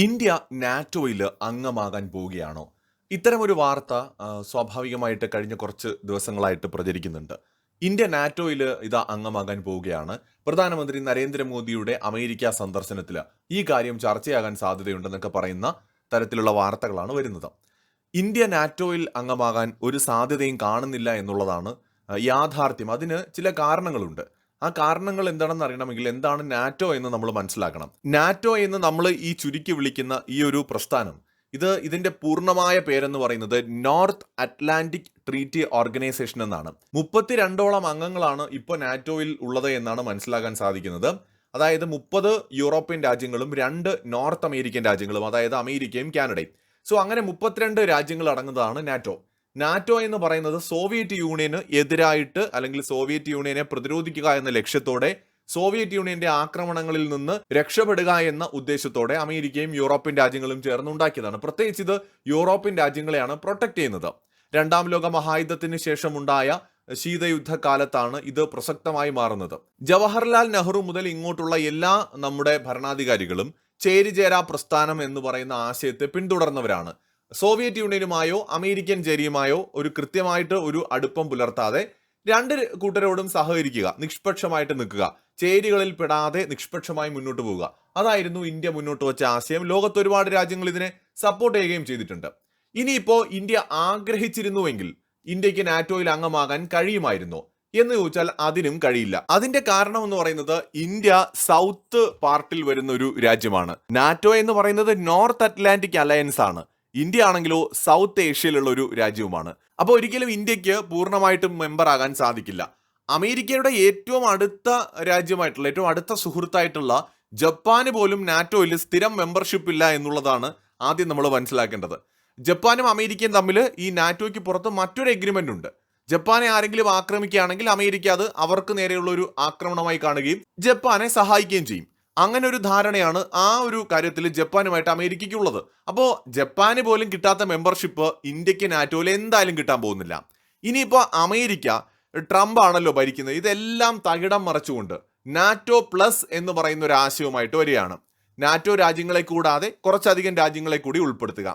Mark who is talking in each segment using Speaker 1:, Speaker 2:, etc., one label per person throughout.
Speaker 1: India നാറ്റോയിൽ അംഗമാകാൻ പോവുകയാണോ? ഇത്തരമൊരു വാർത്ത സ്വാഭാവികമായിട്ട് കഴിഞ്ഞ കുറച്ച് ദിവസങ്ങളായിട്ട് പ്രചരിക്കുന്നുണ്ട്. ഇന്ത്യ നാറ്റോയിൽ ഇതാ അംഗമാകാൻ പോവുകയാണ്. പ്രധാനമന്ത്രി നരേന്ദ്രമോദിയുടെ അമേരിക്ക സന്ദർശനത്തിൽ ഈ കാര്യം ചർച്ചയാകാൻ സാധ്യതയുണ്ടെന്നൊക്കെ പറയുന്ന തരത്തിലുള്ള വാർത്തകളാണ് വരുന്നത്. ഇന്ത്യ നാറ്റോയിൽ അംഗമാകാൻ ഒരു സാധ്യതയും കാണുന്നില്ല എന്നുള്ളതാണ് യാഥാർത്ഥ്യം. അതിന് ചില കാരണങ്ങളുണ്ട്. ആ കാരണങ്ങൾ എന്താണെന്ന് അറിയണമെങ്കിൽ എന്താണ് നാറ്റോ എന്ന് നമ്മൾ മനസ്സിലാക്കണം. നാറ്റോ എന്ന് നമ്മൾ ഈ ചുരുക്കി വിളിക്കുന്ന ഈ ഒരു പ്രസ്ഥാനം, ഇതിന്റെ പൂർണ്ണമായ പേരെന്ന് പറയുന്നത് നോർത്ത് അറ്റ്ലാന്റിക് ട്രീറ്റി ഓർഗനൈസേഷൻ എന്നാണ്. 32ഓളം അംഗങ്ങളാണ് ഇപ്പോൾ നാറ്റോയിൽ ഉള്ളത് എന്നാണ് മനസ്സിലാക്കാൻ സാധിക്കുന്നത്. അതായത് 30 യൂറോപ്യൻ രാജ്യങ്ങളും 2 നോർത്ത് അമേരിക്കൻ രാജ്യങ്ങളും, അതായത് അമേരിക്കയും കാനഡയും. സോ അങ്ങനെ 32 രാജ്യങ്ങൾ അടങ്ങുന്നതാണ് നാറ്റോ. നാറ്റോ എന്ന് പറയുന്നത് സോവിയറ്റ് യൂണിയന് എതിരായിട്ട്, അല്ലെങ്കിൽ സോവിയറ്റ് യൂണിയനെ പ്രതിരോധിക്കുക എന്ന ലക്ഷ്യത്തോടെ, സോവിയറ്റ് യൂണിയന്റെ ആക്രമണങ്ങളിൽ നിന്ന് രക്ഷപ്പെടുക എന്ന ഉദ്ദേശത്തോടെ അമേരിക്കയും യൂറോപ്യൻ രാജ്യങ്ങളും ചേർന്ന് ഉണ്ടാക്കിയതാണ്. പ്രത്യേകിച്ച് ഇത് യൂറോപ്യൻ രാജ്യങ്ങളെയാണ് പ്രൊട്ടക്ട് ചെയ്യുന്നത്. രണ്ടാം ലോക മഹായുദ്ധത്തിന് ശേഷമുണ്ടായ ശീതയുദ്ധ കാലത്താണ് ഇത് പ്രസക്തമായി മാറുന്നത്. ജവഹർലാൽ നെഹ്റു മുതൽ ഇങ്ങോട്ടുള്ള എല്ലാ നമ്മുടെ ഭരണാധികാരികളും ചേരിചേരാ പ്രസ്ഥാനം എന്ന് പറയുന്ന ആശയത്തെ പിന്തുടർന്നവരാണ്. സോവിയറ്റ് യൂണിയനുമായോ അമേരിക്കൻ ചേരിയുമായോ ഒരു കൃത്യമായിട്ട് ഒരു അടുപ്പം പുലർത്താതെ രണ്ട് കൂട്ടരോടും സഹകരിക്കുക, നിഷ്പക്ഷമായിട്ട് നിൽക്കുക, ചേരികളിൽ പെടാതെ നിഷ്പക്ഷമായി മുന്നോട്ട് പോവുക, അതായിരുന്നു ഇന്ത്യ മുന്നോട്ട് വെച്ച ആശയം. ലോകത്ത് ഒരുപാട് രാജ്യങ്ങൾ ഇതിനെ സപ്പോർട്ട് ചെയ്യുകയും ചെയ്തിട്ടുണ്ട്. ഇനിയിപ്പോ ഇന്ത്യ ആഗ്രഹിച്ചിരുന്നുവെങ്കിൽ ഇന്ത്യക്ക് നാറ്റോയിൽ അംഗമാകാൻ കഴിയുമായിരുന്നോ എന്ന് ചോദിച്ചാൽ അതിനും കഴിയില്ല. അതിന്റെ കാരണം എന്ന് പറയുന്നത് ഇന്ത്യ സൗത്ത് പാർട്ടിൽ വരുന്ന ഒരു രാജ്യമാണ്. നാറ്റോ എന്ന് പറയുന്നത് നോർത്ത് അറ്റ്ലാന്റിക് അലയൻസ് ആണ്. ഇന്ത്യ ആണെങ്കിലോ സൗത്ത് ഏഷ്യയിലുള്ള ഒരു രാജ്യവുമാണ്. അപ്പോൾ ഒരിക്കലും ഇന്ത്യക്ക് പൂർണ്ണമായിട്ടും മെമ്പർ ആകാൻ സാധിക്കില്ല. അമേരിക്കയുടെ ഏറ്റവും അടുത്ത രാജ്യമായിട്ടുള്ള, ഏറ്റവും അടുത്ത സുഹൃത്തായിട്ടുള്ള ജപ്പാന് പോലും നാറ്റോയിൽ സ്ഥിരം മെമ്പർഷിപ്പ് ഇല്ല എന്നുള്ളതാണ് ആദ്യം നമ്മൾ മനസ്സിലാക്കേണ്ടത്. ജപ്പാനും അമേരിക്കയും തമ്മിൽ ഈ നാറ്റോയ്ക്ക് പുറത്ത് മറ്റൊരു എഗ്രിമെന്റ് ഉണ്ട്. ജപ്പാനെ ആരെങ്കിലും ആക്രമിക്കുകയാണെങ്കിൽ അമേരിക്ക അത് അവർക്ക് നേരെയുള്ള ഒരു ആക്രമണമായി കാണുകയും ജപ്പാനെ സഹായിക്കുകയും ചെയ്യും. അങ്ങനെ ഒരു ധാരണയാണ് ആ ഒരു കാര്യത്തിൽ ജപ്പാനുമായിട്ട് അമേരിക്കയ്ക്കുള്ളത്. അപ്പോൾ ജപ്പാന് പോലും കിട്ടാത്ത മെമ്പർഷിപ്പ് ഇന്ത്യക്ക് നാറ്റോയിൽ എന്തായാലും കിട്ടാൻ പോകുന്നില്ല. ഇനിയിപ്പോൾ അമേരിക്ക, ട്രംപ് ആണല്ലോ ഭരിക്കുന്നത്, ഇതെല്ലാം തകിടം മറച്ചുകൊണ്ട് നാറ്റോ പ്ലസ് എന്ന് പറയുന്ന ഒരു ആശയവുമായിട്ട് വരികയാണ്. നാറ്റോ രാജ്യങ്ങളെ കൂടാതെ കുറച്ചധികം രാജ്യങ്ങളെ കൂടി ഉൾപ്പെടുത്തുക.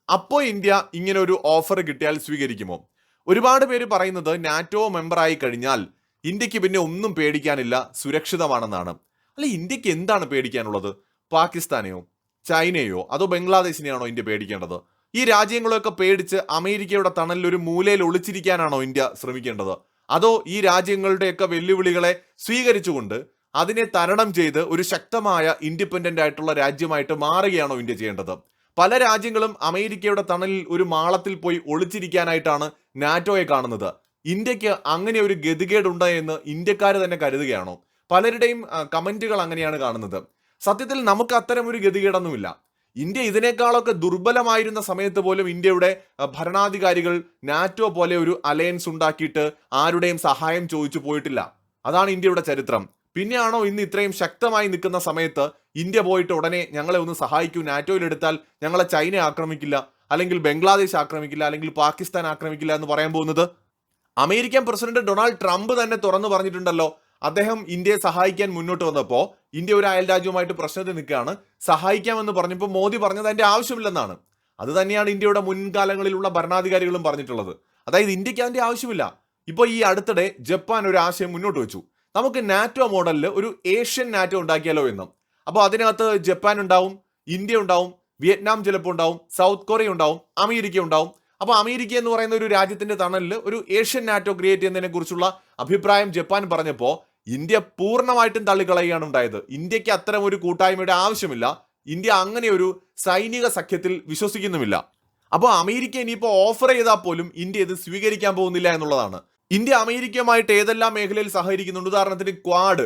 Speaker 1: അപ്പോൾ ഇന്ത്യ ഇങ്ങനെ ഒരു ഓഫർ കിട്ടിയാൽ സ്വീകരിക്കുമോ? ഒരുപാട് പേര് പറയുന്നത് നാറ്റോ മെമ്പറായി കഴിഞ്ഞാൽ ഇന്ത്യക്ക് പിന്നെ ഒന്നും പേടിക്കാനില്ല, സുരക്ഷിതമാണെന്നാണ്. അല്ല, ഇന്ത്യക്ക് എന്താണ് പേടിക്കാനുള്ളത്? പാകിസ്ഥാനെയോ ചൈനയോ അതോ ബംഗ്ലാദേശിനെയാണോ ഇന്ത്യ പേടിക്കേണ്ടത്? ഈ രാജ്യങ്ങളെയൊക്കെ പേടിച്ച് അമേരിക്കയുടെ തണലിൽ ഒരു മൂലയിൽ ഒളിച്ചിരിക്കാനാണോ ഇന്ത്യ ശ്രമിക്കേണ്ടത്? അതോ ഈ രാജ്യങ്ങളുടെയൊക്കെ വെല്ലുവിളികളെ സ്വീകരിച്ചുകൊണ്ട് അതിനെ തരണം ചെയ്ത് ഒരു ശക്തമായ ഇൻഡിപെൻഡന്റ് ആയിട്ടുള്ള രാജ്യമായിട്ട് മാറുകയാണോ ഇന്ത്യ ചെയ്യേണ്ടത്? പല രാജ്യങ്ങളും അമേരിക്കയുടെ തണലിൽ ഒരു മാളത്തിൽ പോയി ഒളിച്ചിരിക്കാനായിട്ടാണ് നാറ്റോയെ കാണുന്നത്. ഇന്ത്യക്ക് അങ്ങനെ ഒരു ഗതികേടുണ്ട് എന്ന് ഇന്ത്യക്കാർ തന്നെ കരുതുകയാണോ? പലരുടെയും കമന്റുകൾ അങ്ങനെയാണ് കാണുന്നത്. സത്യത്തിൽ നമുക്ക് അത്തരം ഒരു ഗതികേടൊന്നുമില്ല. ഇന്ത്യ ഇതിനേക്കാളൊക്കെ ദുർബലമായിരുന്ന സമയത്ത് പോലും ഇന്ത്യയുടെ ഭരണാധികാരികൾ നാറ്റോ പോലെ ഒരു അലയൻസ് ഉണ്ടാക്കിയിട്ട് ആരുടെയും സഹായം ചോദിച്ചു പോയിട്ടില്ല. അതാണ് ഇന്ത്യയുടെ ചരിത്രം. പിന്നെയാണോ ഇന്ന് ഇത്രയും ശക്തമായി നിൽക്കുന്ന സമയത്ത് ഇന്ത്യ പോയിട്ട് ഉടനെ ഞങ്ങളെ ഒന്ന് സഹായിക്കൂ, നാറ്റോയിൽ എടുത്താൽ ഞങ്ങളെ ചൈന ആക്രമിക്കില്ല, അല്ലെങ്കിൽ ബംഗ്ലാദേശ് ആക്രമിക്കില്ല, അല്ലെങ്കിൽ പാകിസ്ഥാൻ ആക്രമിക്കില്ല എന്ന് പറയാൻ പോകുന്നത്? അമേരിക്കൻ പ്രസിഡന്റ് ഡൊണാൾഡ് ട്രംപ് തന്നെ തുറന്നു പറഞ്ഞിട്ടുണ്ടല്ലോ, അദ്ദേഹം ഇന്ത്യയെ സഹായിക്കാൻ മുന്നോട്ട് വന്നപ്പോൾ ഇന്ത്യ ഒരു അയൽ രാജ്യവുമായിട്ട് പ്രശ്നത്തിൽ നിൽക്കുകയാണ്, സഹായിക്കാമെന്ന് പറഞ്ഞപ്പോൾ മോദി പറഞ്ഞത് അതിന്റെ ആവശ്യമില്ലെന്നാണ്. അത് തന്നെയാണ് ഇന്ത്യയുടെ മുൻകാലങ്ങളിലുള്ള ഭരണാധികാരികളും പറഞ്ഞിട്ടുള്ളത്. അതായത് ഇന്ത്യക്ക് അതിന്റെ ആവശ്യമില്ല. ഇപ്പോൾ ഈ അടുത്തിടെ ജപ്പാൻ ഒരു ആശയം മുന്നോട്ട് വെച്ചു, നമുക്ക് നാറ്റോ മോഡലിൽ ഒരു ഏഷ്യൻ നാറ്റോ ഉണ്ടാക്കിയാലോ എന്നും. അപ്പോൾ അതിനകത്ത് ജപ്പാൻ ഉണ്ടാവും, ഇന്ത്യ ഉണ്ടാവും, വിയറ്റ്നാം ചിലപ്പോൾ ഉണ്ടാവും, സൗത്ത് കൊറിയ ഉണ്ടാവും, അമേരിക്ക ഉണ്ടാവും. അപ്പോൾ അമേരിക്ക എന്ന് പറയുന്ന ഒരു രാജ്യത്തിന്റെ തണലിൽ ഒരു ഏഷ്യൻ നാറ്റോ ക്രിയേറ്റ് ചെയ്യുന്നതിനെ കുറിച്ചുള്ള അഭിപ്രായം ജപ്പാൻ പറഞ്ഞപ്പോൾ ഇന്ത്യ പൂർണ്ണമായിട്ടും തള്ളിക്കളയുകയാണ് ഉണ്ടായത്. ഇന്ത്യക്ക് അത്തരം ഒരു കൂട്ടായ്മയുടെ ആവശ്യമില്ല. ഇന്ത്യ അങ്ങനെ ഒരു സൈനിക സഖ്യത്തിൽ വിശ്വസിക്കുന്നുമില്ല. അപ്പോൾ അമേരിക്ക ഇനിയിപ്പോൾ ഓഫർ ചെയ്താൽ പോലും ഇന്ത്യ ഇത് സ്വീകരിക്കാൻ പോകുന്നില്ല എന്നുള്ളതാണ്. ഇന്ത്യ അമേരിക്കയുമായിട്ട് ഏതെല്ലാം മേഖലയിൽ സഹകരിക്കുന്നുണ്ട്? ഉദാഹരണത്തിന് ക്വാഡ്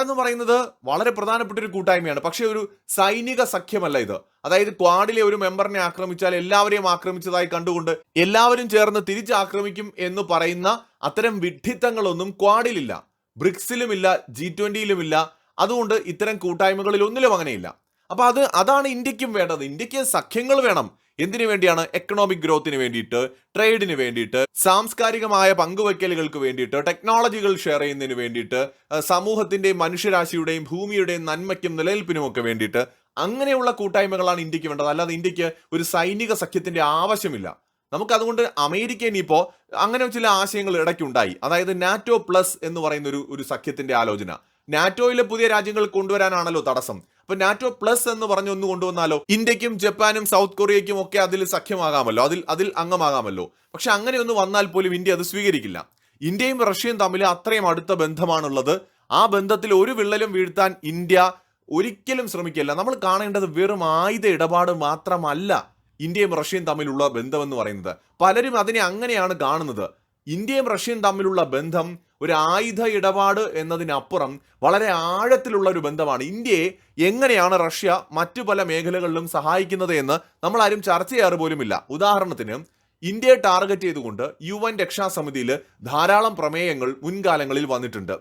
Speaker 1: എന്ന് പറയുന്നത് വളരെ പ്രധാനപ്പെട്ട ഒരു കൂട്ടായ്മയാണ്. പക്ഷേ ഒരു സൈനിക സഖ്യമല്ല ഇത്. അതായത് ക്വാഡിലെ ഒരു മെമ്പറിനെ ആക്രമിച്ചാൽ എല്ലാവരെയും ആക്രമിച്ചതായി കണ്ടുകൊണ്ട് എല്ലാവരും ചേർന്ന് തിരിച്ചാക്രമിക്കും എന്ന് പറയുന്ന അത്തരം വിഡ്ഢിത്തങ്ങളൊന്നും ക്വാഡിലില്ല, ബ്രിക്സിലുമില്ല, G20യിലുമില്ല. അതുകൊണ്ട് ഇത്തരം കൂട്ടായ്മകളിൽ ഒന്നിലും അങ്ങനെയില്ല. അപ്പൊ അതാണ് ഇന്ത്യക്കും വേണ്ടത്. ഇന്ത്യക്ക് സഖ്യങ്ങൾ വേണം. എന്തിനു വേണ്ടിയാണ്? എക്കണോമിക് ഗ്രോത്തിന് വേണ്ടിയിട്ട്, ട്രേഡിന് വേണ്ടിയിട്ട്, സാംസ്കാരികമായ പങ്കുവയ്ക്കലുകൾക്ക് വേണ്ടിയിട്ട്, ടെക്നോളജികൾ ഷെയർ ചെയ്യുന്നതിന് വേണ്ടിയിട്ട്, സമൂഹത്തിന്റെയും മനുഷ്യരാശിയുടെയും ഭൂമിയുടെയും നന്മയ്ക്കും നിലനിൽപ്പിനും ഒക്കെ വേണ്ടിയിട്ട്. അങ്ങനെയുള്ള കൂട്ടായ്മകളാണ് ഇന്ത്യക്ക് വേണ്ടത്. അല്ലാതെ ഇന്ത്യക്ക് ഒരു സൈനിക സഖ്യത്തിന്റെ ആവശ്യമില്ല. നമുക്കതുകൊണ്ട് അമേരിക്ക ഇനിയിപ്പോൾ അങ്ങനെ ചില ആശയങ്ങൾ ഇടയ്ക്കുണ്ടായി. അതായത് നാറ്റോ പ്ലസ് എന്ന് പറയുന്ന ഒരു സഖ്യത്തിന്റെ ആലോചന നാറ്റോയിലെ പുതിയ രാജ്യങ്ങൾ കൊണ്ടുവരാനാണല്ലോ തടസ്സം. അപ്പൊ നാറ്റോ പ്ലസ് എന്ന് പറഞ്ഞ് ഒന്ന് കൊണ്ടുവന്നാലോ ഇന്ത്യക്കും ജപ്പാനും സൗത്ത് കൊറിയയ്ക്കും ഒക്കെ അതിൽ സഖ്യമാകാമല്ലോ, അതിൽ അംഗമാകാമല്ലോ. പക്ഷെ അങ്ങനെ ഒന്ന് വന്നാൽ പോലും ഇന്ത്യ അത് സ്വീകരിക്കില്ല. ഇന്ത്യയും റഷ്യയും തമ്മിൽ അത്രയും അടുത്ത ബന്ധമാണുള്ളത്. ആ ബന്ധത്തിൽ ഒരു വിള്ളലും വീഴ്ത്താൻ ഇന്ത്യ ഒരിക്കലും ശ്രമിക്കില്ല. നമ്മൾ കാണേണ്ടത് വെറും ആയുധ ഇടപാട് മാത്രമല്ല ഇന്ത്യയും റഷ്യയും തമ്മിലുള്ള ബന്ധമെന്ന് പറയുന്നത്. പലരും അതിനെ അങ്ങനെയാണ് കാണുന്നത്. ഇന്ത്യയും റഷ്യയും തമ്മിലുള്ള ബന്ധം ഒരു ആയുധ ഇടപാട് എന്നതിനപ്പുറം വളരെ ആഴത്തിലുള്ള ഒരു ബന്ധമാണ്. ഇന്ത്യയെ എങ്ങനെയാണ് റഷ്യ മറ്റു പല മേഖലകളിലും സഹായിക്കുന്നത് എന്ന് നമ്മൾ ആരും ചർച്ച ചെയ്യാറ് പോലുമില്ല. ഉദാഹരണത്തിന് ഇന്ത്യയെ ടാർഗറ്റ് ചെയ്തുകൊണ്ട് UN രക്ഷാസമിതിയിൽ ധാരാളം പ്രമേയങ്ങൾ മുൻകാലങ്ങളിൽ വന്നിട്ടുണ്ട്.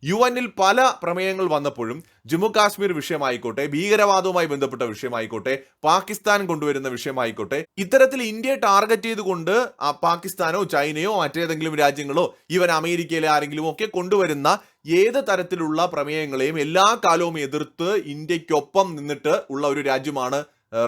Speaker 1: UN പല പ്രമേയങ്ങൾ വന്നപ്പോഴും ജമ്മു കാശ്മീർ വിഷയമായിക്കോട്ടെ, ഭീകരവാദവുമായി ബന്ധപ്പെട്ട വിഷയമായിക്കോട്ടെ, പാകിസ്ഥാൻ കൊണ്ടുവരുന്ന വിഷയമായിക്കോട്ടെ, ഇത്തരത്തിൽ ഇന്ത്യയെ ടാർഗറ്റ് ചെയ്തുകൊണ്ട് പാകിസ്ഥാനോ ചൈനയോ മറ്റേതെങ്കിലും രാജ്യങ്ങളോ ഈവൻ അമേരിക്കയിലെ ആരെങ്കിലും ഒക്കെ കൊണ്ടുവരുന്ന ഏത് തരത്തിലുള്ള പ്രമേയങ്ങളെയും എല്ലാ കാലവും എതിർത്ത് ഇന്ത്യക്കൊപ്പം നിന്നിട്ട് ഉള്ള ഒരു രാജ്യമാണ്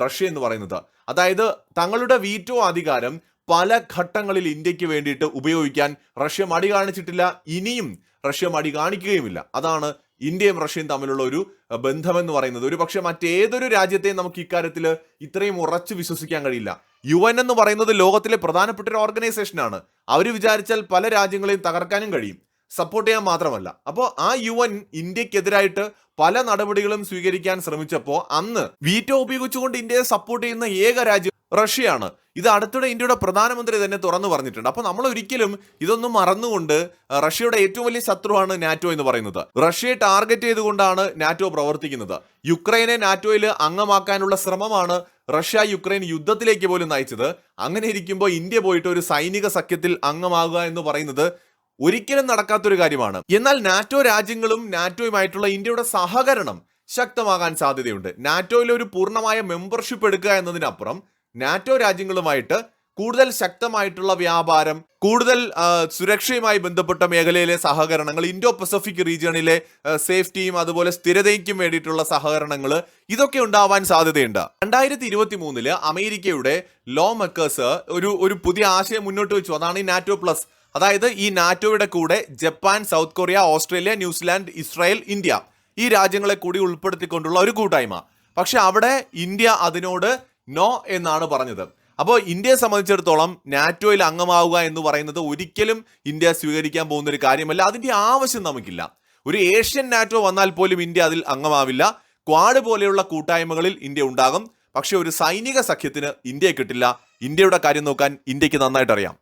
Speaker 1: റഷ്യ എന്ന് പറയുന്നത്. അതായത് തങ്ങളുടെ വീറ്റോ അധികാരം പല ഘട്ടങ്ങളിൽ ഇന്ത്യക്ക് വേണ്ടിയിട്ട് ഉപയോഗിക്കാൻ റഷ്യ മടി കാണിച്ചിട്ടില്ല, ഇനിയും റഷ്യ മടി കാണിക്കുകയുമില്ല. അതാണ് ഇന്ത്യയും റഷ്യയും തമ്മിലുള്ള ഒരു ബന്ധമെന്ന് പറയുന്നത്. ഒരു പക്ഷെ മറ്റേതൊരു രാജ്യത്തെയും നമുക്ക് ഇക്കാര്യത്തിൽ ഇത്രയും ഉറച്ചു വിശ്വസിക്കാൻ കഴിയില്ല. UN എന്ന് പറയുന്നത് ലോകത്തിലെ പ്രധാനപ്പെട്ട ഒരു ഓർഗനൈസേഷനാണ്. അവർ വിചാരിച്ചാൽ പല രാജ്യങ്ങളെയും തകർക്കാനും കഴിയും, സപ്പോർട്ട് ചെയ്യാൻ മാത്രമല്ല. അപ്പോൾ ആ UN ഇന്ത്യക്കെതിരായിട്ട് പല നടപടികളും സ്വീകരിക്കാൻ ശ്രമിച്ചപ്പോൾ അന്ന് വീറ്റോ ഉപയോഗിച്ചുകൊണ്ട് ഇന്ത്യയെ സപ്പോർട്ട് ചെയ്യുന്ന ഏക രാജ്യം റഷ്യയാണ്. ഇത് അടുത്തിടെ ഇന്ത്യയുടെ പ്രധാനമന്ത്രി തന്നെ തുറന്നു പറഞ്ഞിട്ടുണ്ട്. അപ്പൊ നമ്മൾ ഒരിക്കലും ഇതൊന്നും മറന്നുകൊണ്ട് റഷ്യയുടെ ഏറ്റവും വലിയ ശത്രുവാണ് നാറ്റോ എന്ന് പറയുന്നത്. റഷ്യയെ ടാർഗറ്റ് ചെയ്തുകൊണ്ടാണ് നാറ്റോ പ്രവർത്തിക്കുന്നത്. യുക്രൈനെ നാറ്റോയിൽ അംഗമാക്കാനുള്ള ശ്രമമാണ് റഷ്യ യുക്രൈൻ യുദ്ധത്തിലേക്ക് പോലും നയിച്ചത്. അങ്ങനെ ഇരിക്കുമ്പോൾ ഇന്ത്യ പോയിട്ട് ഒരു സൈനിക സഖ്യത്തിൽ അംഗമാകുക എന്ന് പറയുന്നത് ഒരിക്കലും നടക്കാത്തൊരു കാര്യമാണ്. എന്നാൽ നാറ്റോ രാജ്യങ്ങളും നാറ്റോയുമായിട്ടുള്ള ഇന്ത്യയുടെ സഹകരണം ശക്തമാകാൻ സാധ്യതയുണ്ട്. നാറ്റോയിലെ ഒരു പൂർണ്ണമായ മെമ്പർഷിപ്പ് എടുക്കുക എന്നതിനപ്പുറം നാറ്റോ രാജ്യങ്ങളുമായിട്ട് കൂടുതൽ ശക്തമായിട്ടുള്ള വ്യാപാരം, കൂടുതൽ സുരക്ഷയുമായി ബന്ധപ്പെട്ട മേഖലയിലെ സഹകരണങ്ങൾ, ഇൻഡോ പസഫിക് റീജിയണിലെ സേഫ്റ്റിയും അതുപോലെ സ്ഥിരതയ്ക്കും വേണ്ടിയിട്ടുള്ള സഹകരണങ്ങൾ, ഇതൊക്കെ ഉണ്ടാവാൻ സാധ്യതയുണ്ട്. 2023 അമേരിക്കയുടെ ലോ മേക്കേഴ്സ് ഒരു പുതിയ ആശയം മുന്നോട്ട് വെച്ചു. അതാണ് ഈ നാറ്റോ പ്ലസ്. അതായത് ഈ നാറ്റോയുടെ കൂടെ Japan, south Korea, Australia, New Zealand, Israel, India ഈ രാജ്യങ്ങളെ കൂടി ഉൾപ്പെടുത്തിക്കൊണ്ടുള്ള ഒരു കൂട്ടായ്മ. പക്ഷെ അവിടെ ഇന്ത്യ അതിനോട് നോ എന്നാണ് പറഞ്ഞത്. അപ്പോൾ ഇന്ത്യയെ സംബന്ധിച്ചിടത്തോളം നാറ്റോയിൽ അംഗമാവുക എന്ന് പറയുന്നത് ഒരിക്കലും ഇന്ത്യ സ്വീകരിക്കാൻ പോകുന്ന ഒരു കാര്യമല്ല. അതിന്റെ ആവശ്യം നമുക്കില്ല. ഒരു ഏഷ്യൻ നാറ്റോ വന്നാൽ പോലും ഇന്ത്യ അതിൽ അംഗമാവില്ല. ക്വാഡ് പോലെയുള്ള കൂട്ടായ്മകളിൽ ഇന്ത്യ ഉണ്ടാകും. പക്ഷെ ഒരു സൈനിക സഖ്യത്തിന് ഇന്ത്യയെ കിട്ടില്ല. ഇന്ത്യയുടെ കാര്യം നോക്കാൻ ഇന്ത്യക്ക് നന്നായിട്ട് അറിയാം.